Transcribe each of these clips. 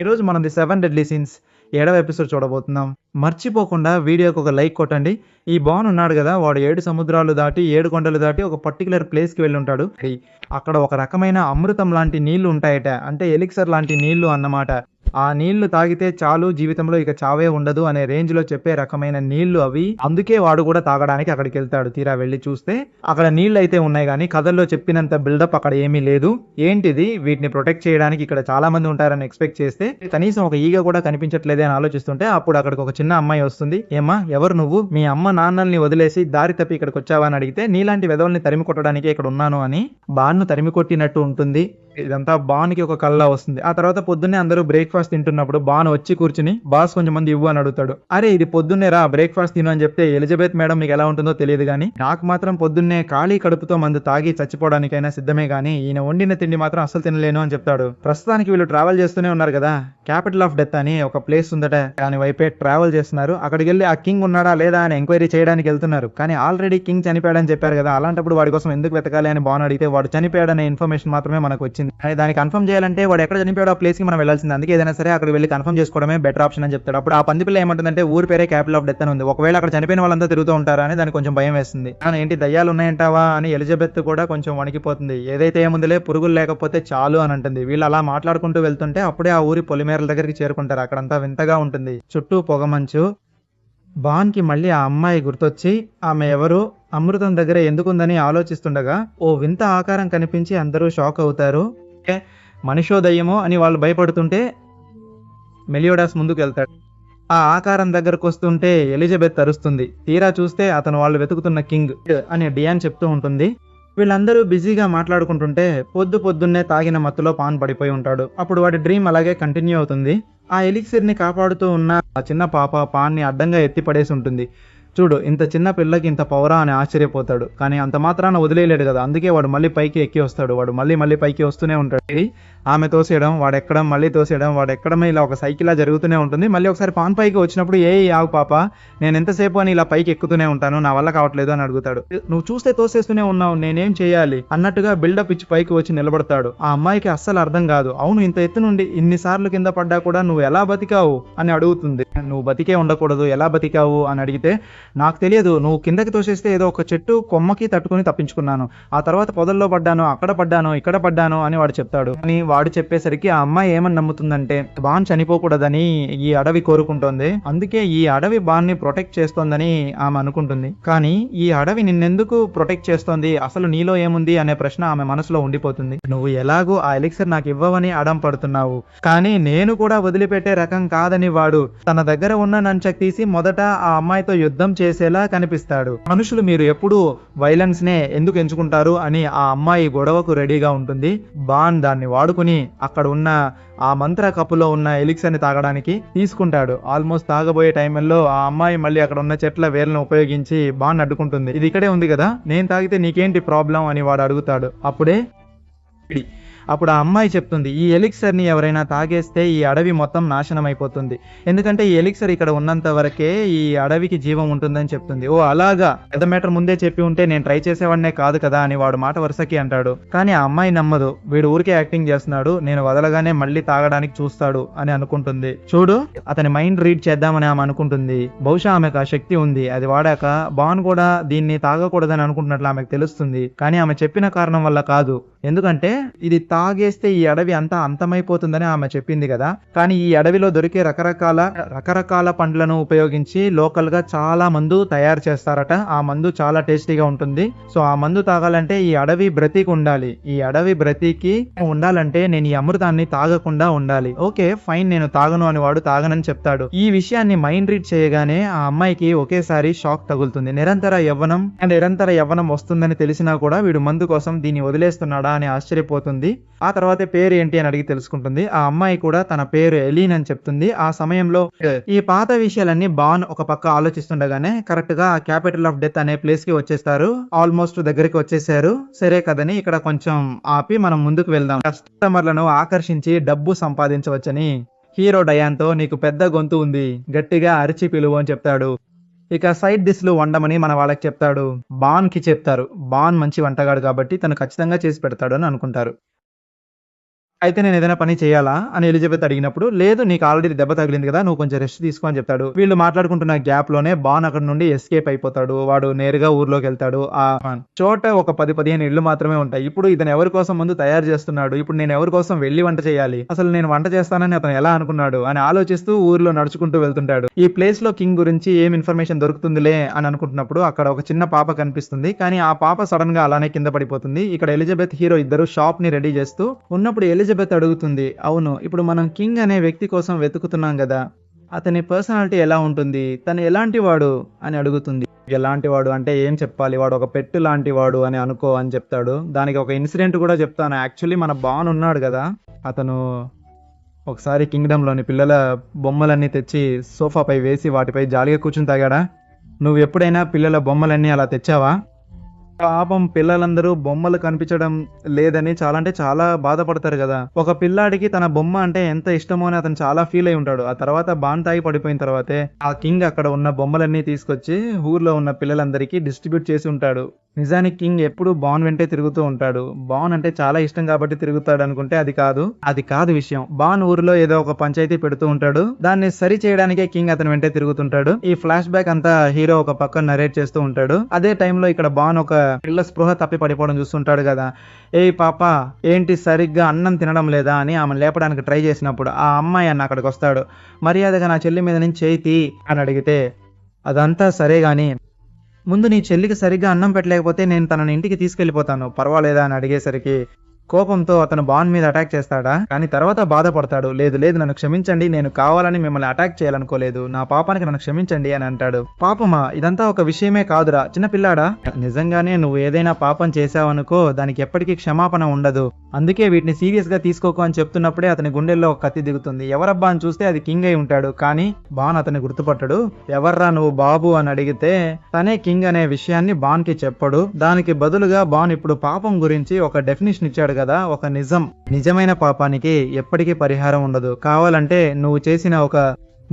ఈరోజు మనం the 7 deadly scenes 7వ ఎపిసోడ్ చూడబోతున్నాం. మర్చిపోకుండా వీడియోకి ఒక లైక్ కొట్టండి. ఈ బాన్ ఉన్నాడు కదా, వాడు 7 సముద్రాలు దాటి 7 కొండలు దాటి ఒక పర్టికులర్ ప్లేస్కి వెళ్ళి ఉంటాడు. అక్కడ ఒక రకమైన అమృతం లాంటి నీళ్లు ఉంటాయట, అంటే ఎలిక్సర్ లాంటి నీళ్లు అన్నమాట. ఆ నీళ్లు తాగితే చాలు, జీవితంలో ఇక చావే ఉండదు అనే రేంజ్ లో చెప్పే రకమైన నీళ్లు అవి. అందుకే వాడు కూడా తాగడానికి అక్కడికి వెళ్తాడు. తీరా వెళ్ళి చూస్తే అక్కడ నీళ్లు అయితే ఉన్నాయి, కానీ కథల్లో చెప్పినంత బిల్డప్ అక్కడ ఏమీ లేదు. ఏంటిది, వీటిని ప్రొటెక్ట్ చేయడానికి ఇక్కడ చాలా మంది ఉంటారని ఎక్స్పెక్ట్ చేస్తే కనీసం ఒక ఈగ కూడా కనిపించట్లేదే అని ఆలోచిస్తుంటే అప్పుడు అక్కడికి ఒక చిన్న అమ్మాయి వస్తుంది. ఏమ్మా, ఎవరు నువ్వు? మీ అమ్మ నాన్నల్ని వదిలేసి దారి తప్పి ఇక్కడికి వచ్చావా అని అడిగితే, నీలాంటి వెధవల్ని తరిమి కొట్టడానికి ఇక్కడ ఉన్నాను అని బాన్ను తరిమి కొట్టినట్టు ఉంటుంది. ఇదంతా బాన్కి ఒక కళ్ళ వస్తుంది. ఆ తర్వాత పొద్దున్నే అందరూ బ్రేక్ఫాస్ట్ తింటున్నప్పుడు బాన్ వచ్చి కూర్చుని, బాస్ కొంచెం మంది ఇవ్వు అని అడుగుతాడు. అరే ఇది పొద్దున్నే రా, బ్రేక్ఫాస్ట్ తిను అని చెప్తే ఎలిజబెత్ మేడం మీకు ఎలా ఉంటుందో తెలియదు, కానీ నాకు మాత్రం పొద్దున్నే ఖాళీ కడుపుతో మందు తాగి చచ్చిపోవడానికైనా సిద్ధమే, కానీ ఈయన వండిన తిండి మాత్రం అస్సలు తినలేను అని చెప్తాడు. ప్రస్తుతానికి వీళ్ళు ట్రావెల్ చేస్తూనే ఉన్నారు కదా, క్యాపిటల్ ఆఫ్ డెత్ అని ఒక ప్లేస్ ఉందట, దాని వైపే ట్రావెల్ చేస్తున్నారు. అక్కడికి వెళ్ళి ఆ కింగ్ ఉన్నాడా లేదా అని ఎంక్వైరీ చేయడానికి వెళ్తున్నారు. కానీ ఆల్రెడీ కింగ్ చనిపోయాడని చెప్పారు కదా, అలాంటప్పుడు వాడి కోసం ఎందుకు వెతకాలి అని బాన్ అడిగితే వాడు చనిపోయాడనే ఇన్ఫర్మేషన్ మాత్రమే మనకు వచ్చింది. దాన్ని కన్ఫర్మ్ చేయాలంటే వాడు ఎక్కడ చనిపోయాడో ఆ ప్లేస్ కి మనం వెళ్ళాల్సింది. అందుకే ఏదైనా సరే అక్కడ వెళ్ళి కన్ఫర్మ్ చేసుకోవడమే బెటర్ ఆప్షన్ అని చెప్తాడు. అప్పుడు ఆ పందిపిల్ల ఏమంటుందంటే, ఊరి పేరే క్యాపిటల్ ఆఫ్ డెత్ అని ఉంది, ఒకవేళ అక్కడ చనిపోయిన వాళ్ళంతా తిరుగుతూ ఉంటారా అని దానికి కొంచెం భయం వేస్తుంది. ఏంటి దయ్యాలు ఉన్నాయంటావా అని ఎలిజబెత్ కూడా కొంచెం వణికిపోతుంది. ఏదైతే ఏముందిలే, పురుగులు లేకపోతే చాలు అని అంటుంది. వీళ్ళు అలా మాట్లాడుకుంటూ వెళ్తుంటే అప్పుడే ఆ ఊరి పొలిమేరల దగ్గరికి చేరుకుంటారు. అక్కడంతా వింతగా ఉంటుంది, చుట్టూ పొగమంచు. బాన్కి మళ్ళీ ఆ అమ్మాయి గుర్తొచ్చి ఆమె ఎవరు, అమృతం దగ్గర ఎందుకుందని ఆలోచిస్తుండగా ఓ వింత ఆకారం కనిపించి అందరూ షాక్ అవుతారు. మనిషో దయ్యమో అని వాళ్ళు భయపడుతుంటే మెలియోడాస్ ముందుకు వెళ్తాడు. ఆ ఆకారం దగ్గరకు వస్తుంటే ఎలిజబెత్ అరుస్తుంది. తీరా చూస్తే అతను వాళ్ళు వెతుకుతున్న కింగ్ అని డియాన్ చెప్తూ ఉంటుంది. వీళ్ళందరూ బిజీగా మాట్లాడుకుంటుంటే పొద్దున్నే తాగిన మత్తులో పాన్ పడిపోయి ఉంటాడు. అప్పుడు వాడి డ్రీమ్ అలాగే కంటిన్యూ అవుతుంది. ఆ ఎలిక్సిర్ని కాపాడుతూ ఉన్న ఆ చిన్న పాప పాన్ని అడ్డంగా ఎత్తి పడేసి ఉంటుంది. చూడు, ఇంత చిన్న పిల్లకి ఇంత పవరా అని ఆశ్చర్యపోతాడు. కానీ అంత మాత్రాన వదిలేయలేడు కదా, అందుకే వాడు మళ్ళీ పైకి ఎక్కి వస్తాడు. వాడు మళ్ళీ పైకి వస్తూనే ఉంటాడు. ఆమె తోసేయడం, వాడెక్కడం, మళ్ళీ తోసేయడం, వాడెక్కడమే ఇలా ఒక సైకిల్లా జరుగుతూనే ఉంటుంది. మళ్ళీ ఒకసారి పాన్ పైకి వచ్చినప్పుడు, ఆగు పాప, నేను ఎంతసేపు అని ఇలా పైకి ఎక్కుతూనే ఉంటాను, నా వల్ల కావట్లేదు అని అడుగుతాడు. నువ్వు చూస్తే తోసేస్తూనే ఉన్నావు, నేనేం చేయాలి అన్నట్టుగా బిల్డప్ ఇచ్చి పైకి వచ్చి నిలబడతాడు. ఆ అమ్మాయికి అస్సలు అర్థం కాదు. అవును, ఇంత ఎత్తు నుండి ఇన్నిసార్లు కింద పడ్డా కూడా నువ్వు ఎలా బతికావు అని అడుగుతుంది. నువ్వు బతికే ఉండకూడదు, ఎలా బతికావు అని అడిగితే, నాకు తెలియదు, నువ్వు కిందకి తోసేస్తే ఏదో ఒక చెట్టు కొమ్మకి తట్టుకుని తప్పించుకున్నాను, ఆ తర్వాత పొదల్లో పడ్డాను, అక్కడ పడ్డాను, ఇక్కడ పడ్డాను అని వాడు చెప్తాడు. అని వాడు చెప్పేసరికి ఆ అమ్మాయి ఏమని నమ్ముతుందంటే, బాన్ చనిపోకూడదని ఈ అడవి కోరుకుంటోంది, అందుకే ఈ అడవి బాన్ ని ప్రొటెక్ట్ చేస్తోందని ఆమె అనుకుంటుంది. కానీ ఈ అడవి నిన్నెందుకు ప్రొటెక్ట్ చేస్తోంది, అసలు నీలో ఏముంది అనే ప్రశ్న ఆమె మనసులో ఉండిపోతుంది. నువ్వు ఎలాగూ ఆ ఎలిక్సర్ నాకు ఇవ్వవని అడం పడుతున్నావు, కానీ నేను కూడా వదిలిపెట్టే రకం కాదని వాడు తన దగ్గర ఉన్న నంచక్ తీసి మొదట ఆ అమ్మాయితో యుద్ధం చేసేలా కనిపిస్తాడు. మనుషులు మీరు ఎప్పుడు వైలెన్స్ నే ఎందుకు ఎంచుకుంటారు అని ఆ అమ్మాయి గొడవకు రెడీగా ఉంటుంది. బాన్ దాన్ని వాడుకుని అక్కడ ఉన్న ఆ మంత్ర కప్పులో ఉన్న ఎలిక్సర్ ని తాగడానికి తీసుకుంటాడు. ఆల్మోస్ట్ తాగబోయే టైంలో ఆ అమ్మాయి మళ్ళీ అక్కడ ఉన్న చెట్ల వేర్లను ఉపయోగించి బాన్ అడ్డుకుంటుంది. ఇది ఇక్కడే ఉంది కదా, నేను తాగితే నీకేంటి ప్రాబ్లం అని వాడు అడుగుతాడు. అప్పుడు ఆ అమ్మాయి చెప్తుంది, ఈ ఎలిక్సర్ ని ఎవరైనా తాగేస్తే ఈ అడవి మొత్తం నాశనం అయిపోతుంది, ఎందుకంటే ఈ ఎలిక్సర్ ఇక్కడ ఉన్నంత వరకే ఈ అడవికి జీవం ఉంటుందని చెప్తుంది. ఓ అలాగా, పెద్ద మ్యాటర్ ముందే చెప్పి ఉంటే నేను ట్రై చేసేవాడినే కాదు కదా అని వాడు మాట వరుసకి అంటాడు. కానీ ఆ అమ్మాయి నమ్మదు. వీడు ఊరికే యాక్టింగ్ చేస్తున్నాడు, నేను వదలగానే మళ్ళీ తాగడానికి చూస్తాడు అని అనుకుంటుంది. చూడు, అతని మైండ్ రీడ్ చేద్దామని ఆమె అనుకుంటుంది. బహుశా ఆమెకు ఆ శక్తి ఉంది. అది వాడాక బాన్ కూడా దీన్ని తాగకూడదని అనుకుంటున్నట్లు ఆమెకు తెలుస్తుంది. కానీ ఆమె చెప్పిన కారణం వల్ల కాదు, ఎందుకంటే ఇది తాగేస్తే ఈ అడవి అంతా అంతమైపోతుందని ఆమె చెప్పింది కదా. కానీ ఈ అడవిలో దొరికే రకరకాల పండ్లను ఉపయోగించి లోకల్ గా చాలా మందు తయారు చేస్తారట. ఆ మందు చాలా టేస్టీగా ఉంటుంది. సో ఆ మందు తాగాలంటే ఈ అడవి బ్రతికి ఉండాలి. ఈ అడవి బ్రతికి ఉండాలంటే నేను ఈ అమృతాన్ని తాగకుండా ఉండాలి. ఓకే ఫైన్, నేను తాగను అని వాడు తాగనని చెప్తాడు. ఈ విషయాన్ని మైండ్ రీడ్ చేయగానే ఆ అమ్మాయికి ఒకేసారి షాక్ తగులుతుంది. నిరంతర యవ్వనం వస్తుందని తెలిసినా కూడా వీడు మందు కోసం దీన్ని వదిలేస్తున్నాడా అని ఆశ్చర్యపోతుంది. ఆ తర్వాత పేరు ఏంటి అని అడిగి తెలుసుకుంటుంది. ఆ అమ్మాయి కూడా తన పేరు ఎలీన్ అని చెప్తుంది. ఆ సమయంలో ఈ పాత విషయాలన్నీ బాన్ ఒక పక్క ఆలోచిస్తుండగానే కరెక్ట్ గా క్యాపిటల్ ఆఫ్ డెత్ అనే ప్లేస్ కి వచ్చేస్తారు. ఆల్మోస్ట్ దగ్గరికి వచ్చేసారు. సరే కదని ఇక్కడ కొంచెం ఆపి మనం ముందుకు వెళ్దాం. కస్టమర్లను ఆకర్షించి డబ్బు సంపాదించవచ్చని హీరో డయాన్ తో, నీకు పెద్ద గొంతు ఉంది, గట్టిగా అరిచి పిలువు అని చెప్తాడు. ఇక సైడ్ డిష్లు వండమని మన వాళ్ళకి చెప్తాడు. బాన్ కి చెప్తారు. బాన్ మంచి వంటగాడు కాబట్టి తను ఖచ్చితంగా చేసి పెడతాడు అని అనుకుంటారు. అయితే నేను ఏదైనా పని చేయాలా అని ఎలిజబెత్ అడిగినప్పుడు, లేదు నీకు ఆల్రెడీ దెబ్బ తగిలింది కదా, నువ్వు కొంచెం రెస్ట్ తీసుకో అని చెప్తాడు. వీళ్ళు మాట్లాడుకుంటున్న గ్యాప్ లోనే బాన్ అక్కడ నుండి ఎస్కేప్ అయిపోతాడు. వాడు నేరుగా ఊర్లోకి వెళ్తాడు. ఆ చోట ఒక 10-15 ఇళ్ళు మాత్రమే ఉంటాయి. ఇప్పుడు ఇతను ఎవరి కోసం ముందు తయారు చేస్తున్నాడు, ఇప్పుడు నేను ఎవరి కోసం వెళ్లి వంట చేయాలి, అసలు నేను వంట చేస్తానని అతను ఎలా అనుకున్నాడు అని ఆలోచిస్తూ ఊర్లో నడుచుకుంటూ వెళ్తుంటాడు. ఈ ప్లేస్ లో కింగ్ గురించి ఏం ఇన్ఫర్మేషన్ దొరుకుతుందిలే అని అనుకుంటున్నప్పుడు అక్కడ ఒక చిన్న పాప కనిపిస్తుంది. కానీ ఆ పాప సడన్ గా అలానే కింద పడిపోతుంది. ఇక్కడ ఎలిజబెత్ హీరో ఇద్దరు షాప్ ని రెడీ చేస్తూ ఉన్నప్పుడు ఎలిజబెత్ అడుగుతుంది, అవును ఇప్పుడు మనం కింగ్ అనే వ్యక్తి కోసం వెతుకుతున్నాం కదా, అతని పర్సనాలిటీ ఎలా ఉంటుంది, తను ఎలాంటి వాడు అని అడుగుతుంది. ఎలాంటి వాడు అంటే ఏం చెప్పాలి, వాడు ఒక పెట్టు లాంటి వాడు అని అనుకో అని చెప్తాడు. దానికి ఒక ఇన్సిడెంట్ కూడా చెప్తాను. యాక్చువల్లీ మన బాన్ ఉన్నాడు కదా, అతను ఒకసారి కింగ్డమ్ లోని పిల్లల బొమ్మలన్నీ తెచ్చి సోఫాపై వేసి వాటిపై జాలిగా కూర్చుని తాగాడా. నువ్వు ఎప్పుడైనా పిల్లల బొమ్మలన్నీ అలా తెచ్చావా? పాపం పిల్లలందరూ బొమ్మలు కనిపించడం లేదని చాలా అంటే చాలా బాధపడతారు కదా. ఒక పిల్లాడికి తన బొమ్మ అంటే ఎంత ఇష్టమో అని అతను చాలా ఫీల్ అయి ఉంటాడు. ఆ తర్వాత బాన్ తాగి పడిపోయిన తర్వాతే ఆ కింగ్ అక్కడ ఉన్న బొమ్మలన్నీ తీసుకొచ్చి ఊర్లో ఉన్న పిల్లలందరికీ డిస్ట్రిబ్యూట్ చేసి ఉంటాడు. నిజానికి కింగ్ ఎప్పుడు బాన్ వెంటే తిరుగుతూ ఉంటాడు. బాన్ అంటే చాలా ఇష్టం కాబట్టి తిరుగుతాడు అనుకుంటే అది కాదు విషయం. బాన్ ఊరిలో ఏదో ఒక పంచాయతీ పెడుతూ ఉంటాడు. దాన్ని సరి చేయడానికే కింగ్ అతని వెంటే తిరుగుతుంటాడు. ఈ ఫ్లాష్ బ్యాక్ అంతా హీరో ఒక పక్కన నరేట్ చేస్తూ ఉంటాడు. అదే టైంలో ఇక్కడ బాన్ ఒక పిల్ల స్పృహ తప్పి పడిపోవడం చూస్తుంటాడు కదా. ఏ పాప ఏంటి సరిగ్గా అన్నం తినడం లేదా అని ఆమె లేపడానికి ట్రై చేసినప్పుడు ఆ అమ్మాయి అన్న అక్కడికి వస్తాడు. మర్యాదగా నా చెల్లి మీద నుంచి చేయి తీ అని అడిగితే, అదంతా సరే గాని ముందు నీ చెల్లికి సరిగ్గా అన్నం పెట్టలేకపోతే నేను తనని ఇంటికి తీసుకెళ్లిపోతాను, పర్వాలేదా అని అడిగేసరికి కోపంతో అతను బాన్ మీద అటాక్ చేస్తాడా. కానీ తర్వాత బాధపడతాడు, లేదు లేదు నన్ను క్షమించండి, నేను కావాలని మిమ్మల్ని అటాక్ చేయాలనుకోలేదు, నా పాపానికి నన్ను క్షమించండి అని అంటాడు. పాపమా, ఇదంతా ఒక విషయమే కాదురా చిన్నపిల్లాడా, నిజంగానే నువ్వు ఏదైనా పాపం చేసావనుకో దానికి ఎప్పటికీ క్షమాపణ ఉండదు, అందుకే వీటిని సీరియస్ గా తీసుకోకు అని చెప్తున్నప్పుడే అతని గుండెల్లో ఒక కత్తి దిగుతుంది. ఎవరబ్బా అని చూస్తే అది కింగ్ అయి ఉంటాడు. కానీ బాన్ అతన్ని గుర్తుపట్టడు. ఎవర్రా నువ్వు బాబు అని అడిగితే తనే కింగ్ అనే విషయాన్ని బాన్ కి చెప్పడు. దానికి బదులుగా బాన్ ఇప్పుడు పాపం గురించి ఒక డెఫినేషన్ ఇచ్చాడు కదా, ఒక నిజమైన పాపానికి ఎప్పటికీ పరిహారం ఉండదు, కావాలంటే నువ్వు చేసిన ఒక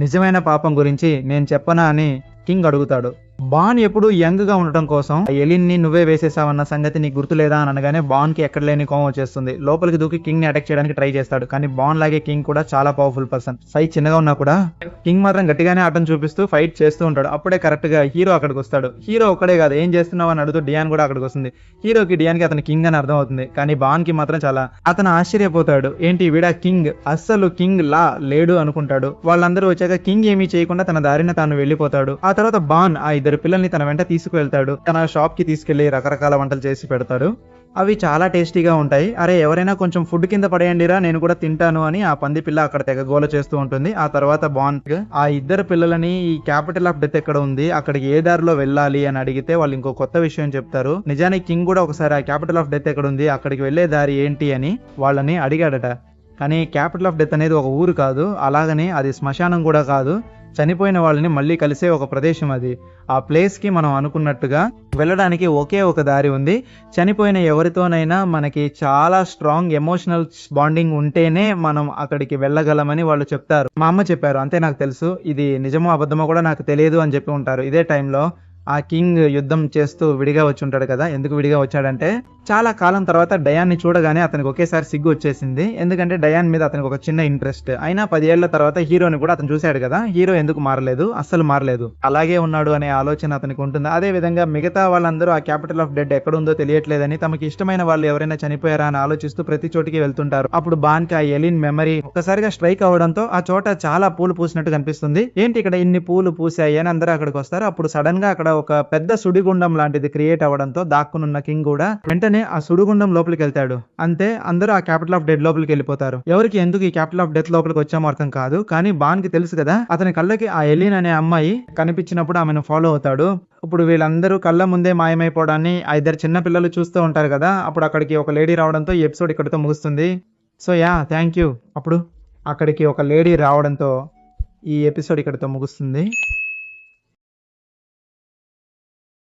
నిజమైన పాపం గురించి నేను చెప్పనా అని కింగ్ అడుగుతాడు. బాన్ ఎప్పుడు యంగ్ గా ఉండటం కోసం ఎలిన్ ని నువ్వే వేసేసావన్న సంగతి నీకు గుర్తులేదా అని అనగానే బాన్ కి ఎక్కడ లేని కోపం వచ్చేస్తుంది. లోపలికి దూకి కింగ్ ని అటాక్ చేయడానికి ట్రై చేస్తాడు. కానీ బాన్ లాగే కింగ్ కూడా చాలా పవర్ఫుల్ పర్సన్. సైజ్ చిన్నగా ఉన్నా కూడా కింగ్ మాత్రం గట్టిగానే ఆటం చూపిస్తూ ఫైట్ చేస్తూ ఉంటాడు. అప్పుడే కరెక్ట్ గా హీరో అక్కడికి వస్తాడు. హీరో ఒక్కడే కాదు, ఏం చేస్తున్నావు అని అడుగుతూ డియాన్ కూడా అక్కడికి వస్తుంది. హీరోకి డియాన్ కి అతను కింగ్ అని అర్థం అవుతుంది. కానీ బాన్ కి మాత్రం చాలా అతను ఆశ్చర్యపోతాడు. ఏంటి వీడా కింగ్, అస్సలు కింగ్ లా లేడు అనుకుంటాడు. వాళ్ళందరూ వచ్చాక కింగ్ ఏమీ చేయకుండా తన దారిన తాను వెళ్ళిపోతాడు. ఆ తర్వాత బాన్ ఆ ఇద్దరు పిల్లల్ని తన వెంట తీసుకువెళ్తాడు. తన షాప్ కి తీసుకెళ్లి రకరకాల వంటలు చేసి పెడతాడు. అవి చాలా టేస్టీగా ఉంటాయి. అరే ఎవరైనా కొంచెం ఫుడ్ కింద పడేయండిరా, నేను కూడా తింటాను అని ఆ పంది పిల్ల అక్కడ తెగ గోల చేస్తూ ఉంటుంది. ఆ తర్వాత బాన్ ఆ ఇద్దరు పిల్లలని ఈ క్యాపిటల్ ఆఫ్ డెత్ ఎక్కడ ఉంది, అక్కడికి ఏ దారిలో వెళ్ళాలి అని అడిగితే వాళ్ళు ఇంకో కొత్త విషయం చెప్తారు. నిజానికి కింగ్ కూడా ఒకసారి ఆ క్యాపిటల్ ఆఫ్ డెత్ ఎక్కడ ఉంది, అక్కడికి వెళ్లే దారి ఏంటి అని వాళ్ళని అడిగాడట. కానీ క్యాపిటల్ ఆఫ్ డెత్ అనేది ఒక ఊరు కాదు, అలాగని అది శ్మశానం కూడా కాదు, చనిపోయిన వాళ్ళని మళ్ళీ కలిసే ఒక ప్రదేశం అది. ఆ ప్లేస్ కి మనం అనుకున్నట్టుగా వెళ్ళడానికి ఒకే ఒక దారి ఉంది. చనిపోయిన ఎవరితోనైనా మనకి చాలా స్ట్రాంగ్ ఎమోషనల్ బాండింగ్ ఉంటేనే మనం అక్కడికి వెళ్ళగలమని వాళ్ళు చెప్తారు. మా అమ్మ చెప్పారు, అంతే నాకు తెలుసు, ఇది నిజమో అబద్ధమో కూడా నాకు తెలియదు అని చెప్పి ఉంటారు. ఇదే టైంలో ఆ కింగ్ యుద్ధం చేస్తూ విడిగా వచ్చి ఉంటాడు కదా. ఎందుకు విడిగా వచ్చాడంటే చాలా కాలం తర్వాత డయాన్ ని చూడగానే అతనికి ఒకేసారి సిగ్గు వచ్చేసింది. ఎందుకంటే డయాన్ మీద అతనికి ఒక చిన్న ఇంట్రెస్ట్. అయినా 10 ఏళ్ల తర్వాత హీరోని కూడా అతను చూశాడు కదా, హీరో ఎందుకు మారలేదు, అస్సలు మారలేదు, అలాగే ఉన్నాడు అనే ఆలోచన అతనికి ఉంటుంది. అదే విధంగా మిగతా వాళ్ళందరూ ఆ క్యాపిటల్ ఆఫ్ డెడ్ ఎక్కడుందో తెలియట్లేదని తమకి ఇష్టమైన వాళ్ళు ఎవరైనా చనిపోయారా అని ఆలోచిస్తూ ప్రతి చోటికి వెళ్తుంటారు. అప్పుడు బాన్ కి ఆ ఎలిన్ మెమరీ ఒక్కసారిగా స్ట్రైక్ అవడంతో ఆ చోట చాలా పూలు పూసినట్టు కనిపిస్తుంది. ఏంటి ఇక్కడ ఇన్ని పూలు పూసాయి అని అందరూ అక్కడికి వస్తారు. అప్పుడు సడన్ గా అక్కడ ఒక పెద్ద సుడిగుండం లాంటిది క్రియేట్ అవడంతో దాక్కునున్న కింగ్ కూడా వెంటనే ఆ సుడిగుండం లోపలికి వెళ్తాడు. అంతే, అందరూ ఆ క్యాపిటల్ ఆఫ్ డెడ్ లోపలికి వెళ్ళిపోతారు. ఎవరికి ఎందుకు ఈ క్యాపిటల్ ఆఫ్ డెత్ లోపలికి వచ్చామో అర్థం కాదు. కానీ బాన్ కి తెలుసు కదా, అతని కళ్ళకి ఆ ఎలిన్ అనే అమ్మాయి కనిపించినప్పుడు ఆమెను ఫాలో అవుతాడు. ఇప్పుడు వీళ్ళందరూ కళ్ళ ముందే మాయమైపోవడాన్ని ఆ ఇద్దరు చిన్న పిల్లలు చూస్తూ ఉంటారు కదా. అప్పుడు అక్కడికి ఒక లేడీ రావడంతో ఈ ఎపిసోడ్ ఇక్కడితో ముగుస్తుంది. So thank you. అప్పుడు అక్కడికి ఒక లేడీ రావడంతో ఈ ఎపిసోడ్ ఇక్కడితో ముగుస్తుంది.